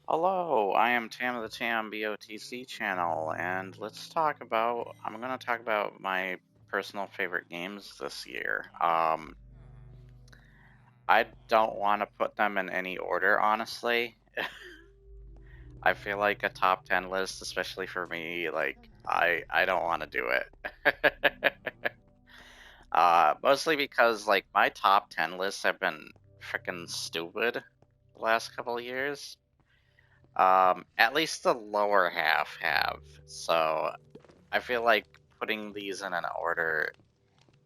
Hello, I am Tam of the TamBoTC channel, and I'm going to talk about my personal favorite games this year. I don't want to put them in any order, honestly. I feel like a top 10 list, especially for me, I don't want to do it. Mostly because, like, my top 10 lists have been freaking stupid the last couple of years. At least the lower half have. So I feel like putting these in an order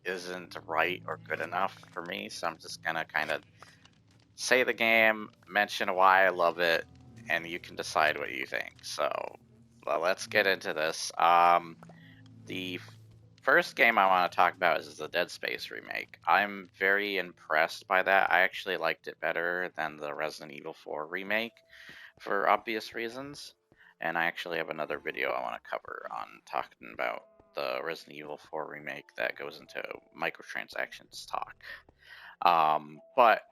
isn't right or good enough for me. So I'm just gonna kind of say the game, mention why I love it, and you can decide what you think. So well, let's get into this. The first game I want to talk about is the Dead Space remake. I'm very impressed by that. I actually liked it better than the Resident Evil 4 remake for obvious reasons. And I actually have another video I want to cover on talking about the Resident Evil 4 remake that goes into microtransactions talk. But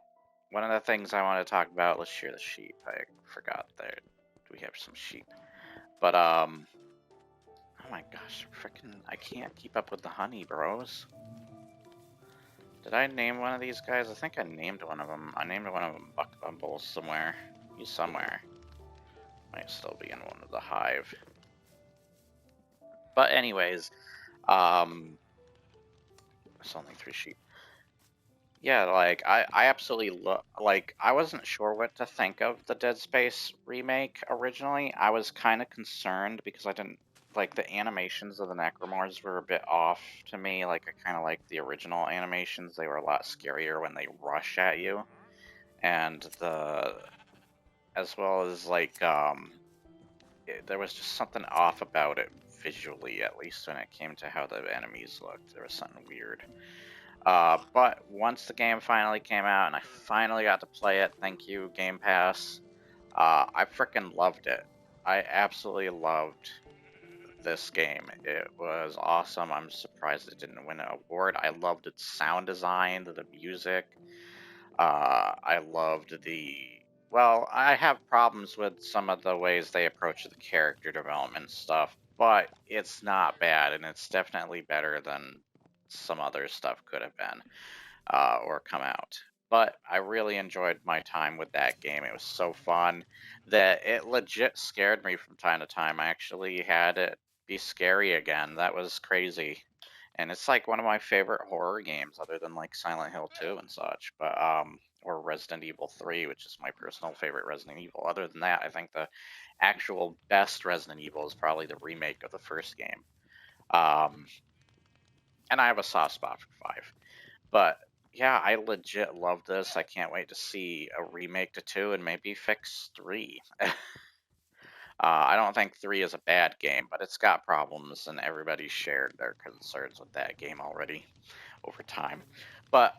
one of the things I want to talk about, let's share the sheep. I forgot that we have some sheep. But oh my gosh, freaking, I can't keep up with the honey, bros. Did I name one of these guys? I think I named one of them. I named one of them Buck Bumble somewhere. He's somewhere. Might still be in one of the hive. But anyways, it's only 3 sheep. Yeah, like I absolutely like I wasn't sure what to think of the Dead Space remake originally. I was kind of concerned because I didn't like the animations of the Necromorphs were a bit off to me. Like I kind of liked the original animations. They were a lot scarier when they rush at you. And as well as there was just something off about it visually, at least when it came to how the enemies looked. There was something weird. But once the game finally came out and I finally got to play it, thank you, Game Pass, I freaking loved it. I absolutely loved this game. It was awesome. I'm surprised it didn't win an award. I loved its sound design, the music. I loved well, I have problems with some of the ways they approach the character development stuff, but it's not bad, and it's definitely better than some other stuff could have been or come out. But I really enjoyed my time with that game. It was so fun that it legit scared me from time to time. I actually had it be scary again. That was crazy. And it's like one of my favorite horror games, other than like Silent Hill 2 and such, but or Resident Evil 3, which is my personal favorite Resident Evil. Other than that, I think the actual best Resident Evil is probably the remake of the first game. Um, and I have a soft spot for 5. But yeah, I legit love this. I can't wait to see a remake to 2 and maybe fix 3. I don't think 3 is a bad game, but it's got problems, and everybody shared their concerns with that game already over time. But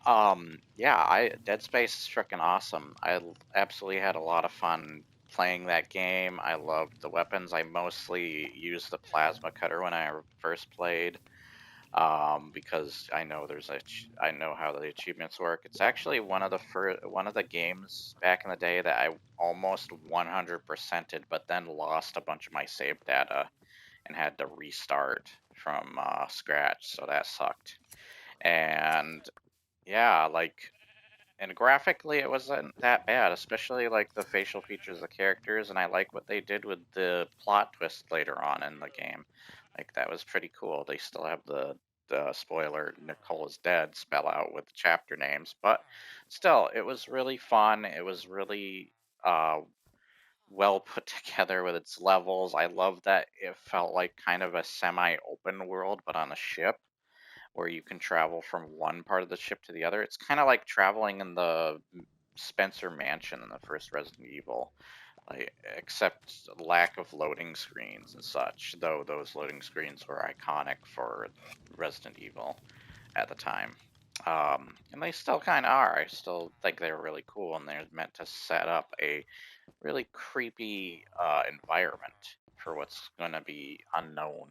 yeah, Dead Space is freaking awesome. Absolutely had a lot of fun playing that game. I loved the weapons. I mostly used the plasma cutter when I first played because I know how the achievements work. It's actually one of the games back in the day that I almost 100%ed, but then lost a bunch of my save data and had to restart from scratch, so that sucked. And yeah, and graphically it wasn't that bad, especially like the facial features of the characters, and I like what they did with the plot twist later on in the game. Like that was pretty cool. They still have the spoiler Nicole is dead spell out with the chapter names, but still it was really fun. It was really well put together with its levels. I love that it felt like kind of a semi-open world but on a ship where you can travel from one part of the ship to the other. It's kind of like traveling in the Spencer Mansion in the first Resident Evil, like, except lack of loading screens and such, though those loading screens were iconic for Resident Evil at the time. And they still kind of are. I still think they're really cool, and they're meant to set up a really creepy environment for what's going to be unknown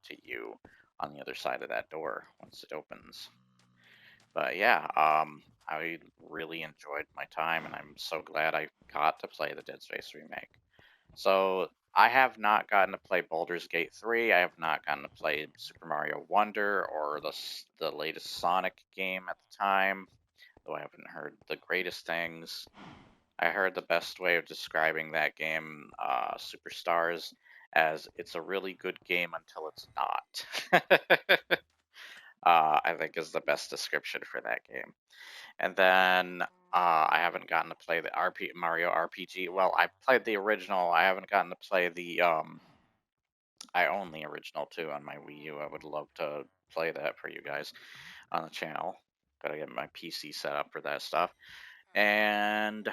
to you on the other side of that door once it opens. But yeah, I really enjoyed my time, and I'm so glad I got to play the Dead Space remake. So I have not gotten to play Baldur's Gate 3. I have not gotten to play Super Mario Wonder or the latest Sonic game at the time, though I haven't heard the greatest things. I heard the best way of describing that game, Superstars, as it's a really good game until it's not. I think is the best description for that game. And then I haven't gotten to play the Mario RPG. Well, I played the original. I haven't gotten to play the I own the original too on my Wii U. I would love to play that for you guys on the channel. Gotta get my PC set up for that stuff. And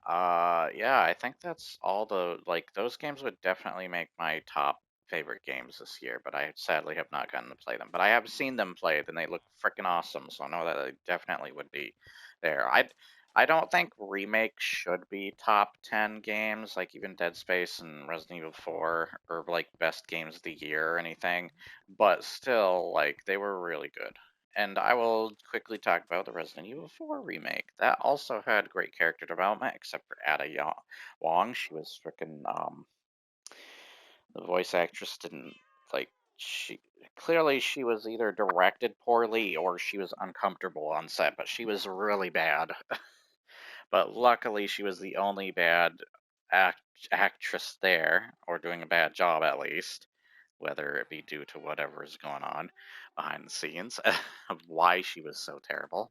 yeah, I think that's all those games would definitely make my top favorite games this year, but I sadly have not gotten to play them. But I have seen them played and they look freaking awesome, so I know that they definitely would be there. I don't think remakes should be top 10 games, like even Dead Space and Resident Evil 4, or like best games of the year or anything, but still, like, they were really good. And I will quickly talk about the Resident Evil 4 remake. That also had great character development, except for Wong. She was freaking the voice actress didn't like she clearly she was either directed poorly or she was uncomfortable on set, but she was really bad. But luckily, she was the only bad act- actress there, or doing a bad job at least, whether it be due to whatever is going on behind the scenes of why she was so terrible.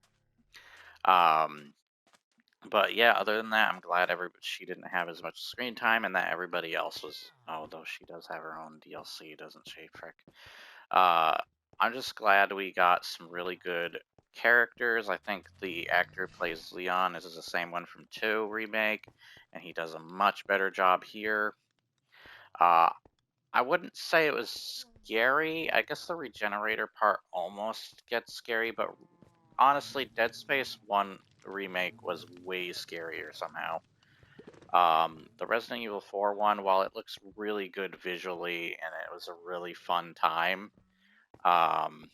Um, but yeah, other than that, I'm glad she didn't have as much screen time, and that everybody else was. Although she does have her own DLC, doesn't she, Frick? Uh, I'm just glad we got some really good characters. I think the actor who plays Leon is the same one from 2 remake, and he does a much better job here. Uh, I wouldn't say it was scary. I guess the regenerator part almost gets scary, but honestly, Dead Space 1 remake was way scarier somehow. The Resident Evil 4 one, while it looks really good visually and it was a really fun time, um,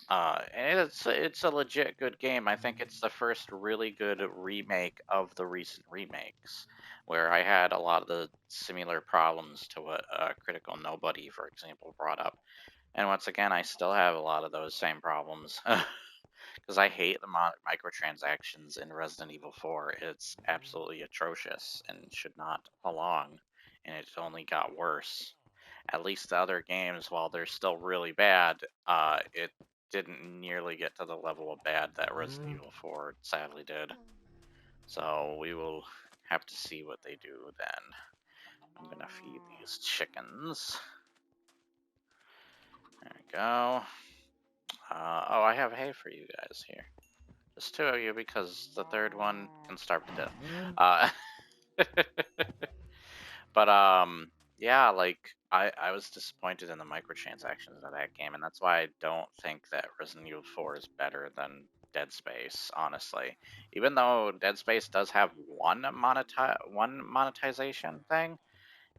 and it's a legit good game. I think it's the first really good remake of the recent remakes, where I had a lot of the similar problems to what Critical Nobody, for example, brought up. And once again, I still have a lot of those same problems. Because I hate the microtransactions in Resident Evil 4. It's absolutely atrocious and should not belong, and it only got worse. At least the other games, while they're still really bad, it didn't nearly get to the level of bad that Resident Evil 4 sadly did. So we will have to see what they do then. I'm gonna feed these chickens. There we go. Oh, I have hay for you guys here. Just 2 of you because the third one can starve to death. Uh, but yeah, like I was disappointed in the microtransactions of that game, and that's why I don't think that Resident Evil 4 is better than Dead Space, honestly. Even though Dead Space does have one monetization thing,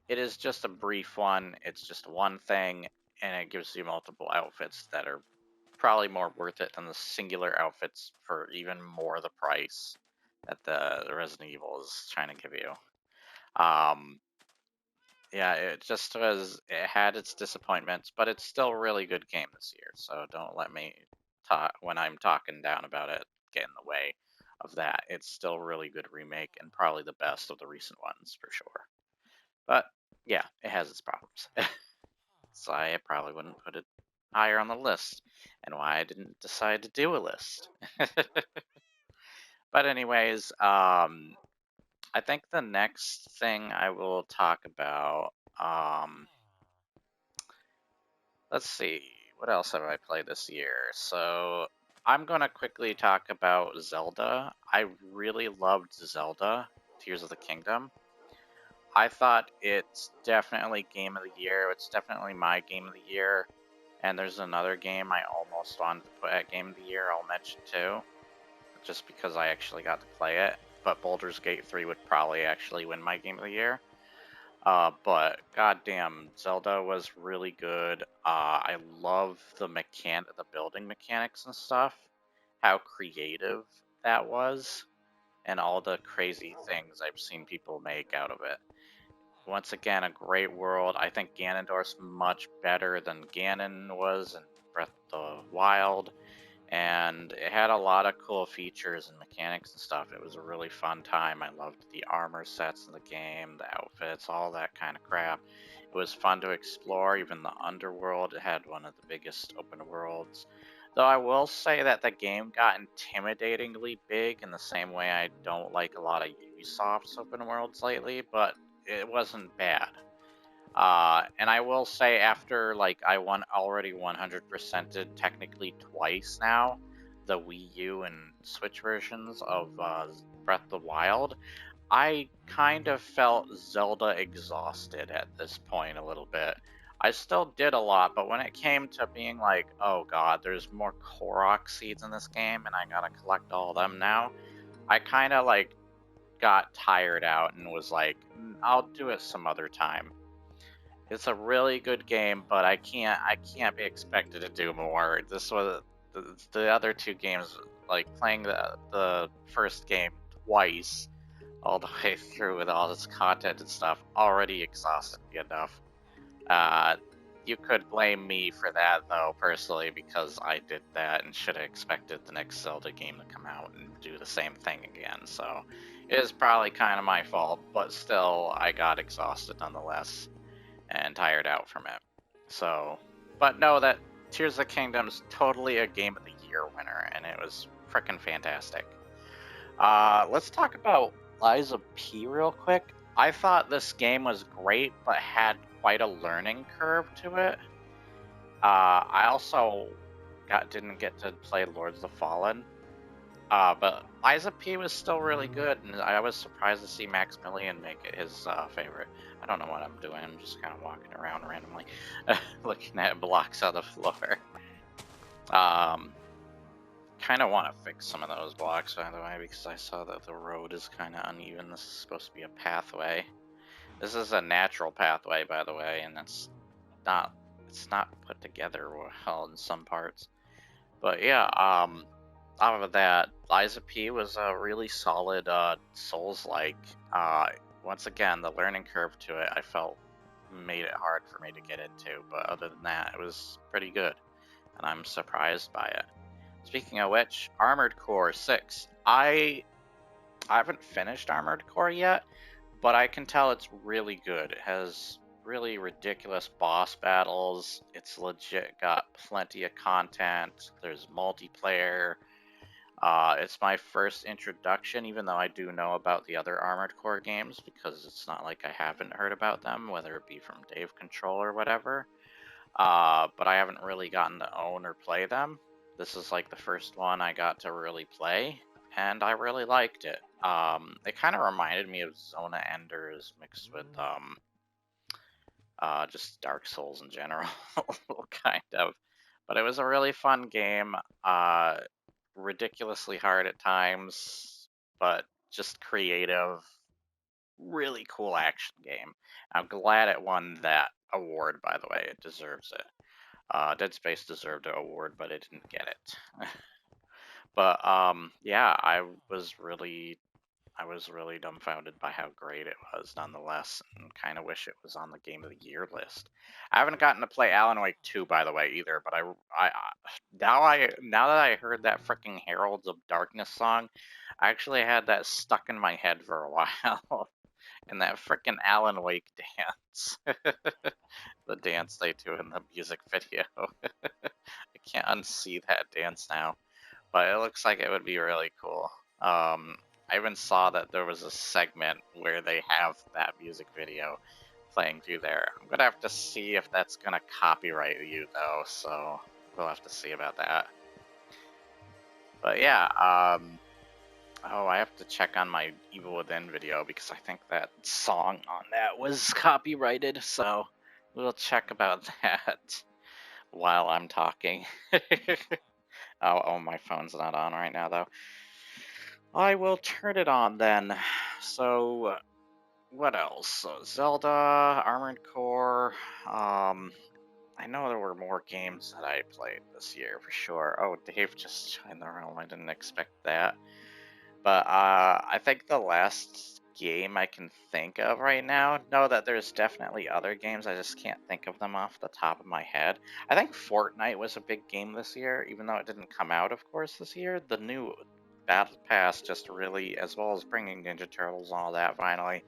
it is just a brief one. It's just one thing, and it gives you multiple outfits that are probably more worth it than the singular outfits for even more the price that the Resident Evil is trying to give you. Um, yeah, it just was. It had its disappointments, but it's still a really good game this year. So don't let me talk when I'm talking down about it get in the way of that. It's still a really good remake and probably the best of the recent ones for sure. But yeah, it has its problems. So I probably wouldn't put it higher on the list, and why I didn't decide to do a list. But anyways, I think the next thing I will talk about, let's see, what else have I played this year? So I'm gonna quickly talk about Zelda. I really loved Zelda, Tears of the Kingdom. I thought it's definitely game of the year. It's definitely my game of the year. And there's another game I almost wanted to put at game of the year I'll mention too, just because I actually got to play it. But Baldur's Gate 3 would probably actually win my game of the year. But goddamn, Zelda was really good. I love the building mechanics and stuff. How creative that was. and all the crazy things I've seen people make out of it. Once again, a great world. I think Ganondorf's much better than Ganon was in Breath of the Wild, and it had a lot of cool features and mechanics and stuff. It was a really fun time. I loved the armor sets in the game, the outfits, all that kind of crap. It was fun to explore, even the underworld. It had one of the biggest open worlds. Though I will say that the game got intimidatingly big in the same way I don't like a lot of Ubisoft's open worlds lately, but it wasn't bad. And I will say, after like I already 100%ed technically twice now the Wii U and Switch versions of Breath of the Wild, I kind of felt Zelda exhausted at this point a little bit. I still did a lot, but when it came to being like, oh god, there's more Korok seeds in this game and I gotta collect all of them now, I kind of like got tired out and was like, I'll do it some other time. It's a really good game, but I can't be expected to do more. This was the other two games, like playing the first game twice all the way through with all this content and stuff, already exhausted me enough. You could blame me for that though, personally, because I did that and should have expected the next Zelda game to come out and do the same thing again. So it is probably kind of my fault, but still, I got exhausted nonetheless and tired out from it. So, but know that Tears of the Kingdom's totally a Game of the Year winner, and it was freaking fantastic. Let's talk about Lies of P real quick. I thought this game was great, but had quite a learning curve to it. I also didn't get to play Lords of the Fallen, but Lies of P was still really good, and I was surprised to see Maximilian make it his favorite. I don't know what I'm doing. I'm just kind of walking around randomly, looking at blocks on the floor. Kind of want to fix some of those blocks, by the way, because I saw that the road is kind of uneven. This is supposed to be a pathway. This is a natural pathway, by the way, and it's not put together well in some parts. But yeah, out of that, Lies of P was a really solid Souls-like. Once again, the learning curve to it, I felt made it hard for me to get into, but other than that, it was pretty good, and I'm surprised by it. Speaking of which, Armored Core 6. I haven't finished Armored Core yet, but I can tell it's really good. It has really ridiculous boss battles. It's legit got plenty of content. There's multiplayer. It's my first introduction, even though I do know about the other Armored Core games, because it's not like I haven't heard about them, whether it be from Dave Control or whatever. But I haven't really gotten to own or play them. This is like the first one I got to really play, and I really liked it. It kind of reminded me of Zona Enders mixed with just Dark Souls in general, kind of. But it was a really fun game, ridiculously hard at times, but just creative, really cool action game. I'm glad it won that award, by the way. It deserves it. Dead Space deserved an award, but it didn't get it. But yeah, I was really dumbfounded by how great it was nonetheless, and kind of wish it was on the Game of the Year list. I haven't gotten to play Alan Wake 2, by the way, either, but now that I heard that freaking Heralds of Darkness song, I actually had that stuck in my head for a while. And that freaking Alan Wake dance. The dance they do in the music video. I can't unsee that dance now, but it looks like it would be really cool. I even saw that there was a segment where they have that music video playing through there. I'm gonna have to see if that's gonna copyright you though, so we'll have to see about that. But yeah, oh, I have to check on my Evil Within video because I think that song on that was copyrighted, so we'll check about that while I'm talking. Oh, my phone's not on right now, though. I will turn it on then. So, what else? So, Zelda, Armored Core. I know there were more games that I played this year for sure. Oh, Dave just joined the room. I didn't expect that. But I think the last game I can think of right now, know that there's definitely other games, I just can't think of them off the top of my head. I think Fortnite was a big game this year, even though it didn't come out, of course, this year. The new Battle Pass just really, as well as bringing Ninja Turtles and all that finally,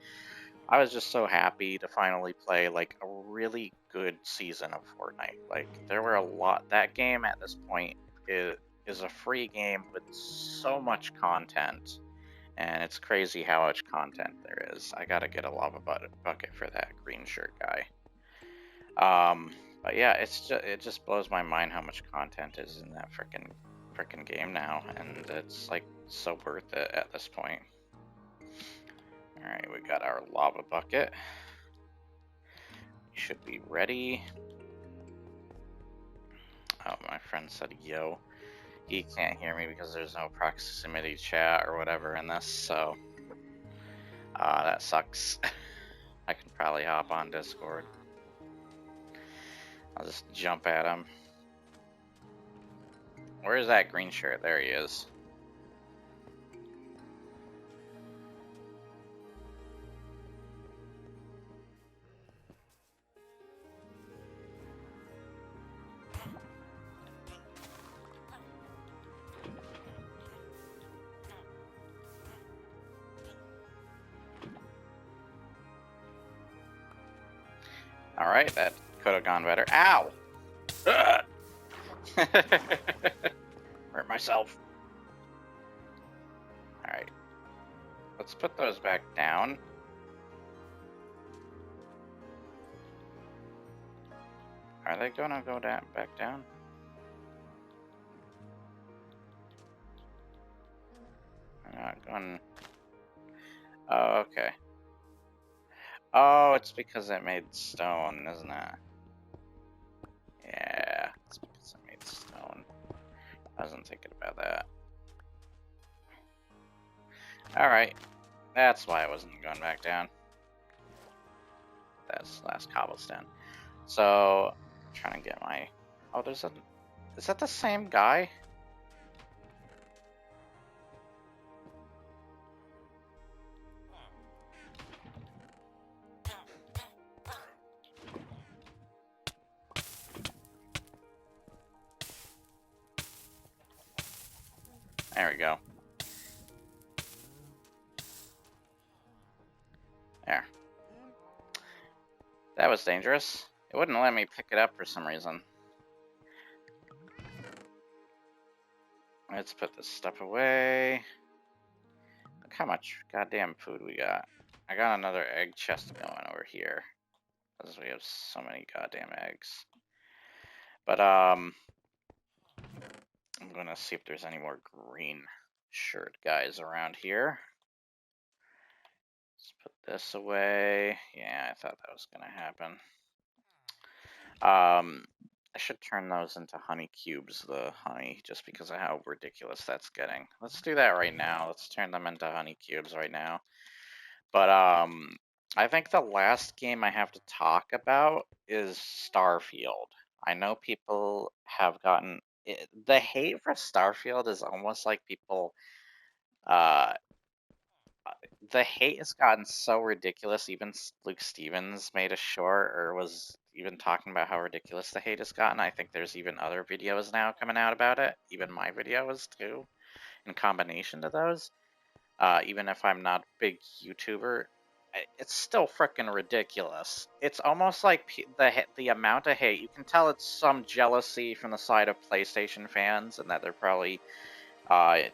I was just so happy to finally play like a really good season of Fortnite. Like there were a lot. That game at this point is a free game with so much content, and it's crazy how much content there is. I gotta get a lava bucket for that green shirt guy. But yeah, it just blows my mind how much content is in that frickin' game now, and it's like so worth it at this point. Alright, we got our lava bucket. We should be ready. Oh, my friend said yo. He can't hear me because there's no proximity chat or whatever in this, so that sucks. I can probably hop on Discord. I'll just jump at him. Where is that green shirt? There he is. Alright, that could have gone better. Ow! Hurt myself. Alright. Let's put those back down. Are they gonna go down, back down? I'm not going... Oh, okay. Oh, it's because it made stone, isn't it? Yeah, it's because it made stone. I wasn't thinking about that. Alright. That's why I wasn't going back down. That's the last cobblestone. So, I'm trying to get my... Oh, there's a... Is that the same guy? There we go. There. That was dangerous. It wouldn't let me pick it up for some reason. Let's put this stuff away. Look how much goddamn food we got. I got another egg chest going over here, because we have so many goddamn eggs. But, I'm gonna see if there's any more green shirt guys around here. Let's put this away. Yeah, I thought that was gonna happen. I should turn those into honey cubes, the honey, just because of how ridiculous that's getting. Let's do that right now. Let's turn them into honey cubes right now. But, I think the last game I have to talk about is Starfield. I know people have gotten... the hate for Starfield is almost like people... the hate has gotten so ridiculous. Even Luke Stevens made a short or was even talking about how ridiculous the hate has gotten. I think there's even other videos now coming out about it. Even my videos too, in combination to those. Even if I'm not a big YouTuber, it's still freaking ridiculous. It's almost like the amount of hate. You can tell it's some jealousy from the side of PlayStation fans, and that they're probably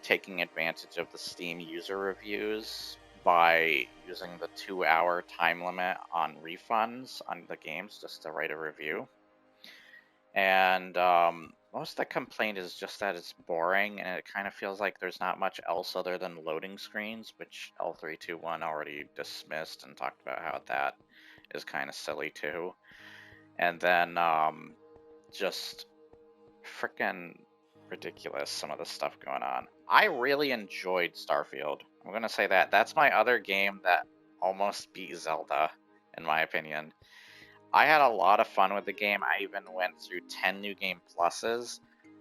taking advantage of the Steam user reviews by using the 2-hour time limit on refunds on the games just to write a review. And most of the complaint is just that it's boring, and it kind of feels like there's not much else other than loading screens, which L321 already dismissed and talked about how that is kind of silly too. And then just frickin' ridiculous, some of the stuff going on. I really enjoyed Starfield. I'm gonna say that. That's my other game that almost beat Zelda, in my opinion. I had a lot of fun with the game. I even went through 10 new game pluses.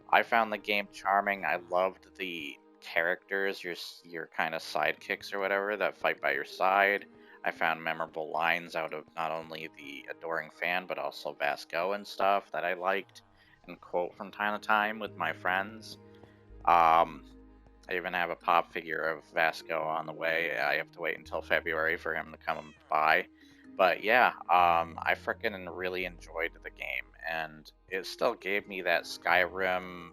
I found the game charming. I loved the characters, your kind of sidekicks or whatever that fight by your side. I found memorable lines out of not only the Adoring Fan, but also Vasco and stuff that I liked and quote from time to time with my friends. I even have a pop figure of Vasco on the way. I have to wait until February for him to come by. But yeah, I freaking really enjoyed the game, and it still gave me that Skyrim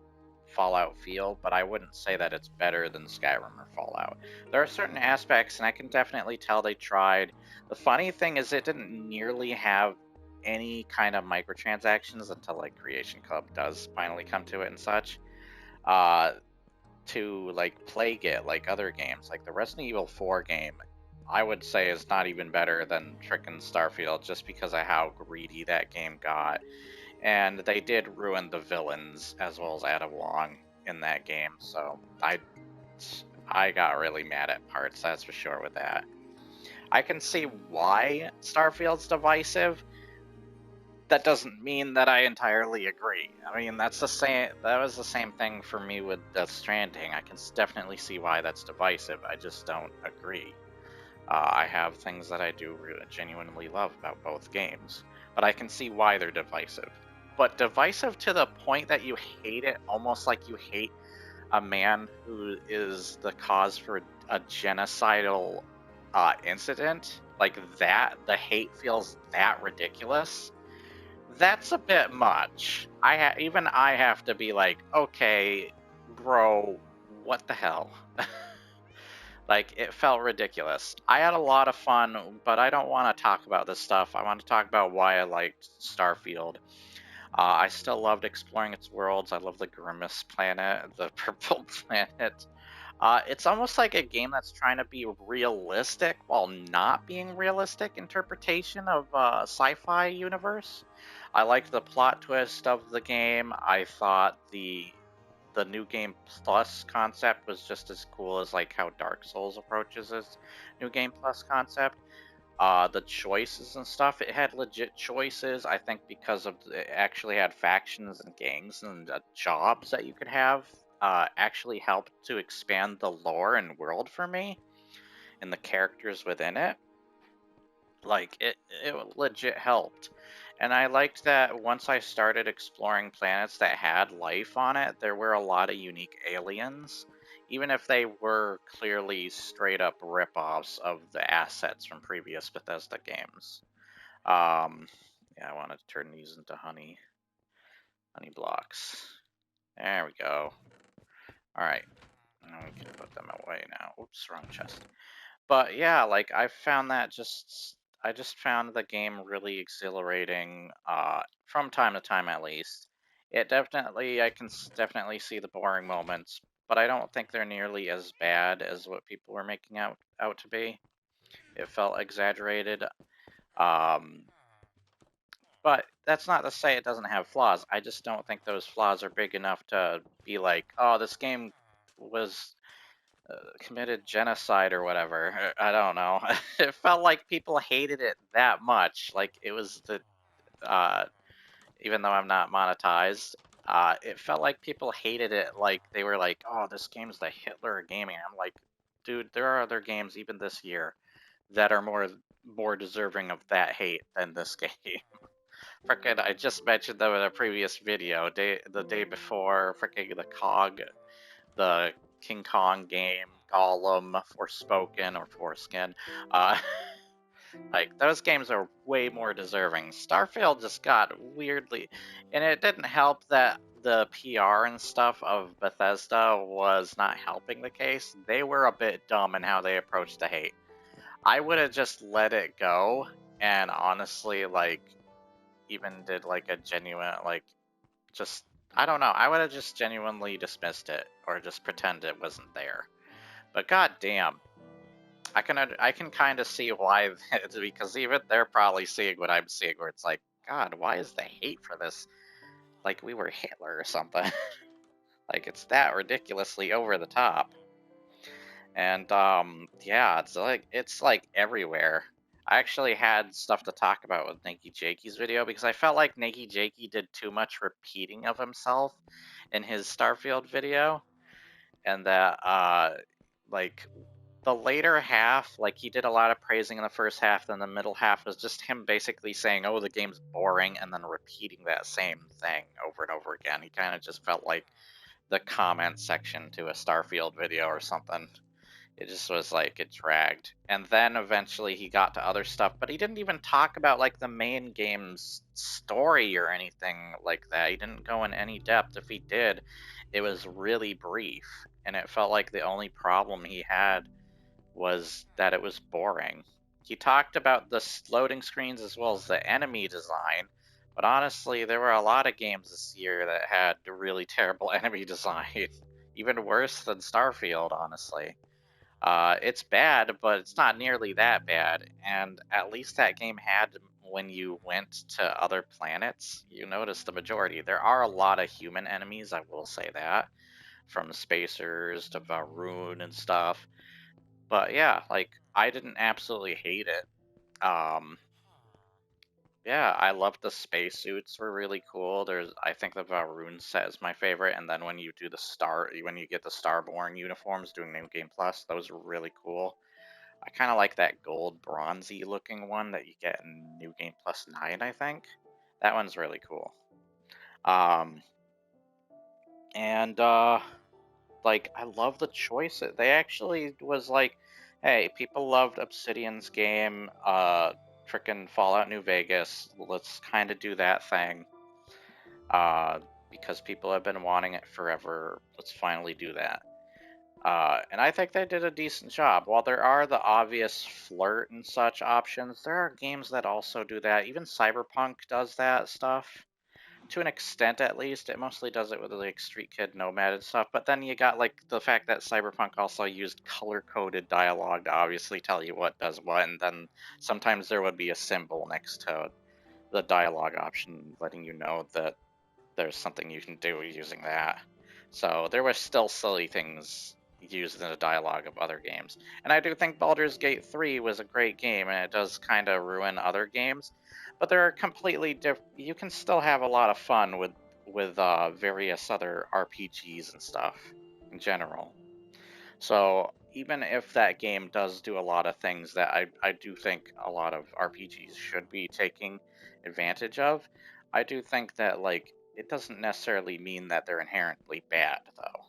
Fallout feel, but I wouldn't say that it's better than Skyrim or Fallout. There are certain aspects, and I can definitely tell they tried. The funny thing is, it didn't nearly have any kind of microtransactions until like Creation Club does finally come to it and such. To like plague it like other games, like the Resident Evil 4 game, I would say is not even better than frickin' Starfield just because of how greedy that game got. And they did ruin the villains as well as Ada Wong in that game, so I got really mad at parts, that's for sure with that. I can see why Starfield's divisive. That doesn't mean that I entirely agree. I mean, that was the same thing for me with Death Stranding. I can definitely see why that's divisive. I just don't agree. I have things that I do genuinely love about both games, but I can see why they're divisive. But divisive to the point that you hate it, almost like you hate a man who is the cause for a genocidal incident, like that, the hate feels that ridiculous. That's a bit much. Even I have to be like, okay, bro, what the hell? Like, it felt ridiculous. I had a lot of fun, but I don't want to talk about this stuff. I want to talk about why I liked Starfield. I still loved exploring its worlds. I love the Grimace planet, the Purple planet. It's almost like a game that's trying to be realistic while not being realistic interpretation of sci-fi universe. I liked the plot twist of the game. I thought the New Game Plus concept was just as cool as like how Dark Souls approaches its New Game Plus concept. The choices and stuff, it had legit choices. I think because of it actually had factions and gangs and jobs that you could have. Actually helped to expand the lore and world for me and the characters within it. Like it legit helped. And I liked that once I started exploring planets that had life on it, there were a lot of unique aliens, even if they were clearly straight up rip-offs of the assets from previous Bethesda games. Yeah, I wanted to turn these into honey blocks. There we go. Alright, now we can put them away now. Oops, wrong chest. But yeah, like I just found the game really exhilarating, from time to time at least. I can definitely see the boring moments, but I don't think they're nearly as bad as what people were making out to be. It felt exaggerated. Um, but that's not to say it doesn't have flaws. I just don't think those flaws are big enough to be like, oh, this game was committed genocide or whatever. I don't know. It felt like people hated it that much. Like it was even though I'm not monetized, it felt like people hated it. Like they were like, "Oh, this game's the Hitler of gaming." I'm like, dude, there are other games even this year that are more deserving of that hate than this game. Frickin', I just mentioned them in a previous video. The day before, frickin' the King Kong game, Gollum, Forspoken, or Foreskin. Uh, like, those games are way more deserving. Starfield just got weirdly... And it didn't help that the PR and stuff of Bethesda was not helping the case. They were a bit dumb in how they approached the hate. I would have just let it go, and honestly, like, even did, like, a genuine, like, just... I don't know. I would have just genuinely dismissed it, or just pretend it wasn't there. But goddamn, I can kind of see why, because even they're probably seeing what I'm seeing, where it's like, God, why is the hate for this like we were Hitler or something? Like it's that ridiculously over the top. And yeah, it's like everywhere. I actually had stuff to talk about with Nakey Jakey's video because I felt like Nakey Jakey did too much repeating of himself in his Starfield video. and that like the later half, like he did a lot of praising in the first half, then the middle half was just him basically saying, oh, the game's boring, and then repeating that same thing over and over again. He kind of just felt like the comment section to a Starfield video or something. It just was like, it dragged. And then eventually he got to other stuff, but he didn't even talk about like the main game's story or anything like that. He didn't go in any depth. If he did, it was really brief. And it felt like the only problem he had was that it was boring. He talked about the loading screens as well as the enemy design, but honestly, there were a lot of games this year that had really terrible enemy design. Even worse than Starfield, honestly. It's bad, but it's not nearly that bad. And at least that game had, when you went to other planets, you noticed the majority. There are a lot of human enemies, I will say that, from spacers to Varun and stuff. But yeah, like I didn't absolutely hate it. Yeah, I loved the spacesuits were really cool. I think the Varun set is my favorite, and then when you do when you get the Starborn uniforms doing New Game Plus, those are really cool. I kind of like that gold bronzy looking one that you get in New Game Plus 9, I think. That one's really cool. Um, and like I love the choice. They actually was like, hey, people loved Obsidian's game, frickin' Fallout New Vegas. Let's kind of do that thing. Because people have been wanting it forever. Let's finally do that. And I think they did a decent job. While there are the obvious flirt and such options, there are games that also do that. Even Cyberpunk does that stuff. To an extent, at least. It mostly does it with like Street Kid Nomad and stuff. But then you got like the fact that Cyberpunk also used color-coded dialogue to obviously tell you what does what, and then sometimes there would be a symbol next to the dialogue option letting you know that there's something you can do using that. So there were still silly things used in the dialogue of other games. And I do think Baldur's Gate 3 was a great game, and it does kind of ruin other games. But there are completely different. You can still have a lot of fun with various other RPGs and stuff in general. So even if that game does do a lot of things that I do think a lot of RPGs should be taking advantage of, I do think that like it doesn't necessarily mean that they're inherently bad though.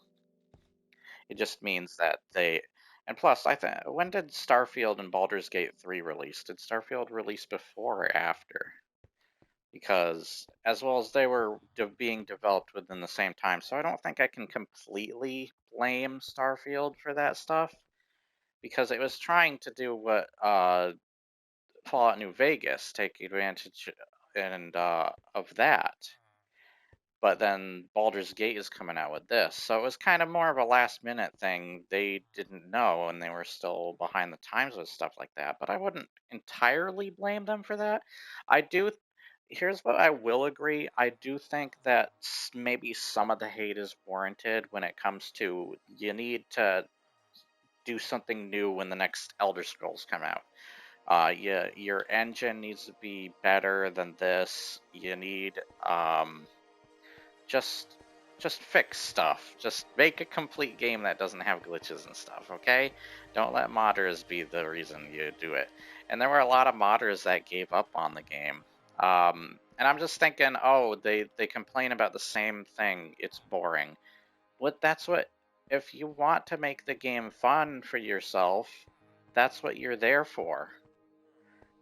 It just means that they, and plus I think, when did Starfield and Baldur's Gate 3 release? Did Starfield release before or after? Because as well as they were being developed within the same time, so I don't think I can completely blame Starfield for that stuff, because it was trying to do what Fallout New Vegas, take advantage and of that. But then Baldur's Gate is coming out with this, so it was kind of more of a last minute thing. They didn't know, and they were still behind the times with stuff like that. But I wouldn't entirely blame them for that. I do. Here's what I will agree. I do think that maybe some of the hate is warranted when it comes to you need to do something new when the next Elder Scrolls come out. Your engine needs to be better than this. You need just just fix stuff. Just make a complete game that doesn't have glitches and stuff, okay? Don't let modders be the reason you do it. And there were a lot of modders that gave up on the game. And I'm just thinking, oh, they complain about the same thing. It's boring. That's what, if you want to make the game fun for yourself, that's what you're there for.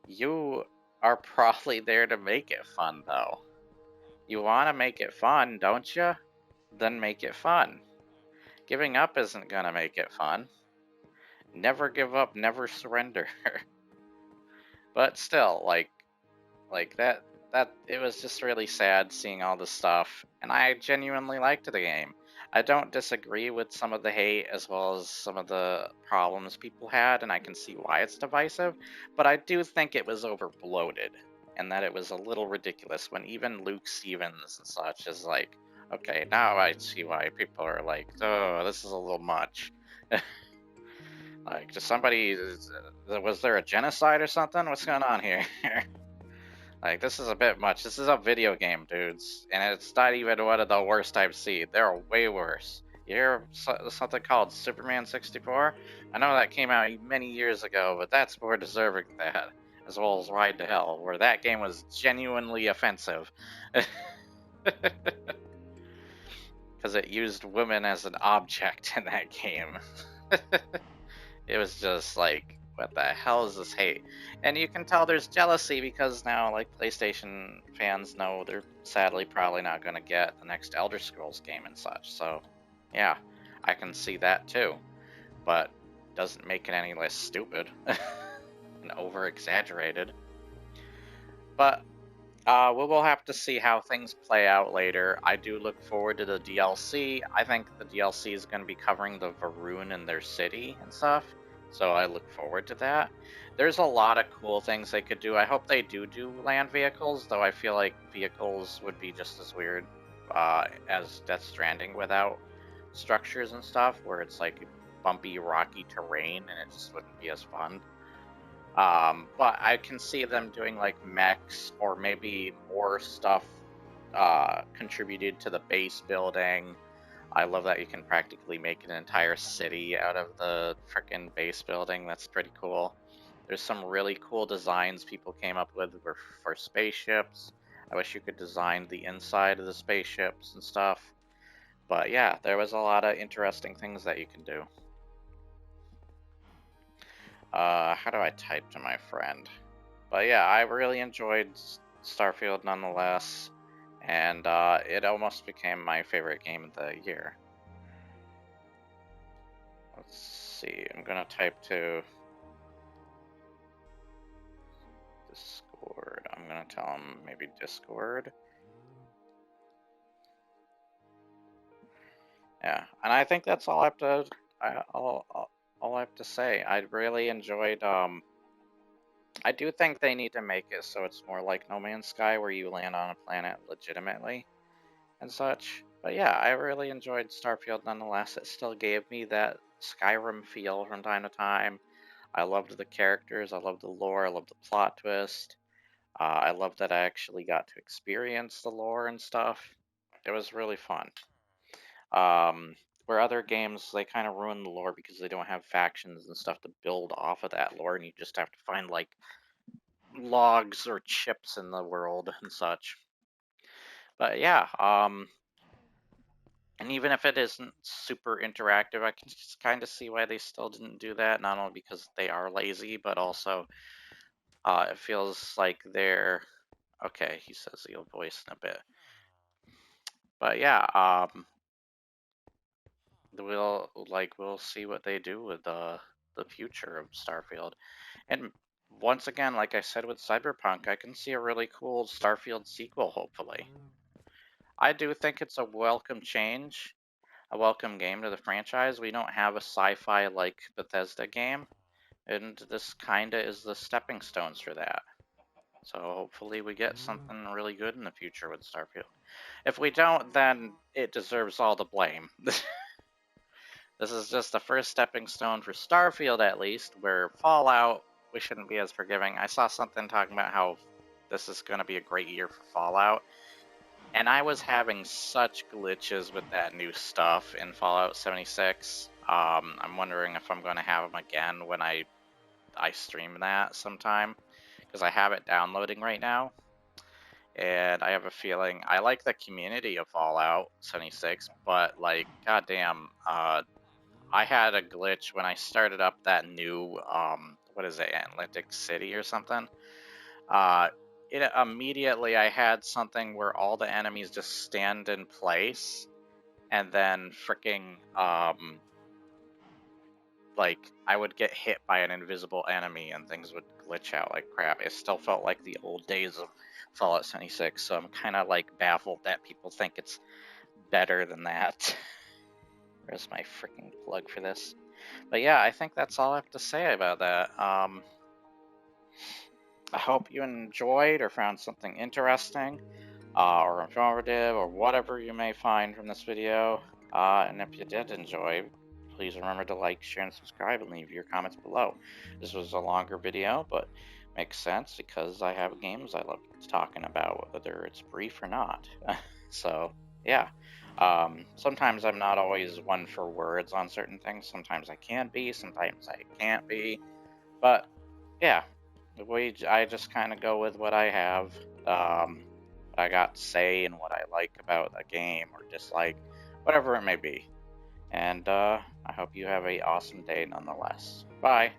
You are probably there to make it fun, though. You want to make it fun, don't you? Then make it fun. Giving up isn't gonna make it fun. Never give up, never surrender. But still, like that it was just really sad seeing all this stuff, and I genuinely liked the game. I don't disagree with some of the hate as well as some of the problems people had, and I can see why it's divisive, but I do think it was over bloated, and that it was a little ridiculous when even Luke Stevens and such is like, okay, now I see why people are like, oh, this is a little much. Like, was there a genocide or something? What's going on here? Like, this is a bit much. This is a video game, dudes. And it's not even one of the worst I've seen. There are way worse. You hear something called Superman 64? I know that came out many years ago, but that's more deserving than that, as well as Ride to Hell, where that game was genuinely offensive. Because it used women as an object in that game. It was just like, what the hell is this hate? And you can tell there's jealousy because now, like, PlayStation fans know they're sadly probably not going to get the next Elder Scrolls game and such. So, yeah, I can see that too. But doesn't make it any less stupid and over-exaggerated. But we will have to see how things play out later. I do look forward to the DLC. I think the DLC is going to be covering the Varun and their city and stuff, so I look forward to that. There's a lot of cool things they could do. I hope they do land vehicles, though I feel like vehicles would be just as weird as Death Stranding without structures and stuff, where it's like bumpy, rocky terrain, and it just wouldn't be as fun. But I can see them doing like mechs or maybe more stuff contributed to the base building. I love that you can practically make an entire city out of the frickin' base building. That's pretty cool. There's some really cool designs people came up with for spaceships. I wish you could design the inside of the spaceships and stuff. But yeah, there was a lot of interesting things that you can do. How do I type to my friend? But yeah, I really enjoyed Starfield nonetheless, and it almost became my favorite game of the year. Let's see, I'm gonna type to Discord. I'm gonna tell him maybe Discord. Yeah, and I think that's all I have to all I have to say. I really enjoyed. I do think they need to make it so it's more like No Man's Sky, where you land on a planet legitimately and such. But yeah, I really enjoyed Starfield nonetheless. It still gave me that Skyrim feel from time to time. I loved the characters, I loved the lore, I loved the plot twist. I loved that I actually got to experience the lore and stuff. It was really fun. Where other games, they kind of ruin the lore because they don't have factions and stuff to build off of that lore, and you just have to find like logs or chips in the world and such. But yeah, and even if it isn't super interactive, I can just kind of see why they still didn't do that. Not only because they are lazy, but also it feels like they're okay. He says he'll voice in a bit, but yeah, we'll see what they do with the future of Starfield. And once again, like I said with Cyberpunk, I can see a really cool Starfield sequel. Hopefully, I do think it's a welcome change. A welcome game to the franchise. We don't have a sci-fi like Bethesda game, and this kinda is the stepping stones for that. So hopefully we get something really good in the future with Starfield. If we don't, then it deserves all the blame. This is just the first stepping stone for Starfield, at least, where Fallout, we shouldn't be as forgiving. I saw something talking about how this is going to be a great year for Fallout. And I was having such glitches with that new stuff in Fallout 76. I'm wondering if I'm going to have them again when I stream that sometime, because I have it downloading right now. And I have a feeling I like the community of Fallout 76, but like, goddamn, I had a glitch when I started up that new, what is it, Atlantic City or something. It immediately I had something where all the enemies just stand in place, and then freaking like I would get hit by an invisible enemy and things would glitch out like crap. It still felt like the old days of Fallout 76, so I'm kind of like baffled that people think it's better than that. Where's my freaking plug for this? But yeah, I think that's all I have to say about that. I hope you enjoyed or found something interesting or informative or whatever you may find from this video. And if you did enjoy, please remember to like, share, and subscribe, and leave your comments below. This was a longer video, but makes sense because I have games I love talking about, whether it's brief or not. So, yeah. Sometimes I'm not always one for words on certain things. Sometimes I can be, sometimes I can't be. But yeah, I just kind of go with what I have, what I got to say, and what I like about a game or dislike, whatever it may be. And I hope you have a awesome day nonetheless. Bye.